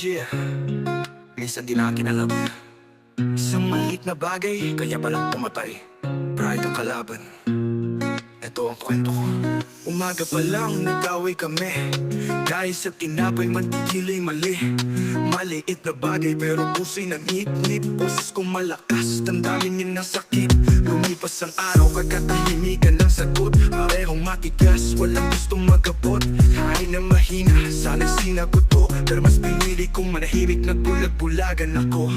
Yeah, minsan di natin alam. Isang maliit na bagay, kaya palang pumatay. Pride ang kalaban. Ito ang kwento ko. Umaga pa lang nag-away kami dahil sa tinapay mantigilay mali. Maliit na bagay pero puso'y nangip-ngip. Boses kong malakas, damdamin niya ng sakit. Lumipas ang araw, kagkatahimikan ng sagot. Parehong matigas, walang gustong magabot. Hain na mahina, sana'y sinagot ko. Pero mas pinili kong manahimik, nagbulag-bulagan ako.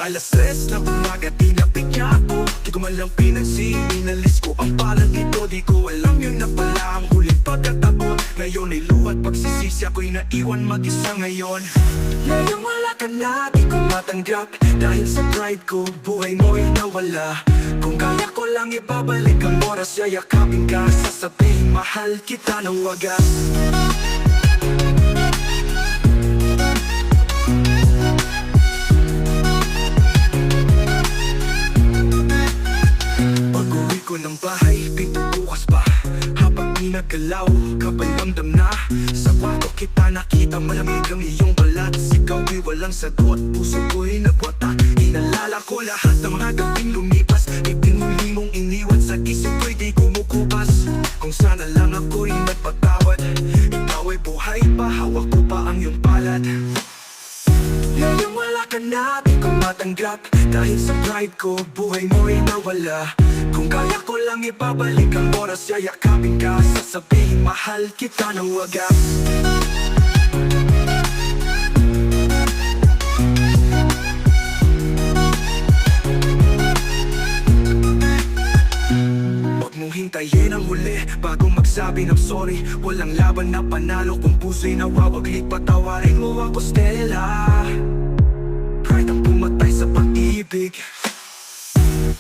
Alas 3 na umaga, tinapik niya ako. Di ko man lang pinansin, inalis ko ang palang ito. Di ko alam yun na pala ang huling pagkatabot. Ngayon ay luwat pagsisisi, ako'y naiwan mag-isa ngayon. Ngayon wala ka na, di ko matanggap. Dahil sa pride ko, buhay mo'y nawala. Kung kaya ko lang ibabalik ang oras, yayakapin ka, sasabihin mahal kita ng wagas. Ng bahay, pinto bukas pa. Habang inagalaw, kapalamdam na. Sa kwarto kita nakita, malamig ang iyong balat. Ikaw ay walang sagot, puso ko'y nagwatak. Inalala ko lahat ng mga gabing lumipas. Ipinuli mong iniwan sa isip ko'y di kumukupas. Kung sana lang ako'y nagpatawad. Ikaw ay buhay pa, hawak ko pa ang iyong palad. Ngayon wala ka na, di ko matanggap. Dahil sa pride ko, buhay mo'y nawala. Kung kaya ko lang ibabalik ang oras, yayakapin ka, sasabihin mahal kita ng wagas. Huwag mong hintayin ang huli bago magsabi ng sorry. Walang laban na panalo kung puso'y nawawaglit. Patawarin mo ako, Stella. Pride ang pumatay sa pag-ibig.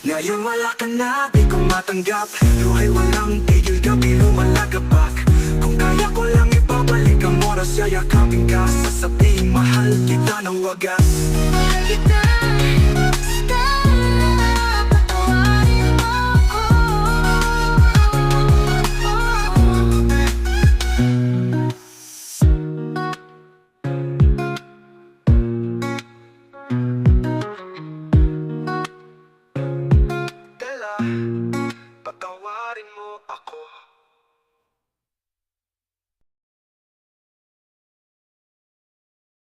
Ngayon wala ka na, di ko matanggap. Luhay walang tigil, gabi lumalagapak. Kung kaya ko lang ibabalik ang oras, yayakapin ka, sasabihin mahal kita ng wagas. Mahal kita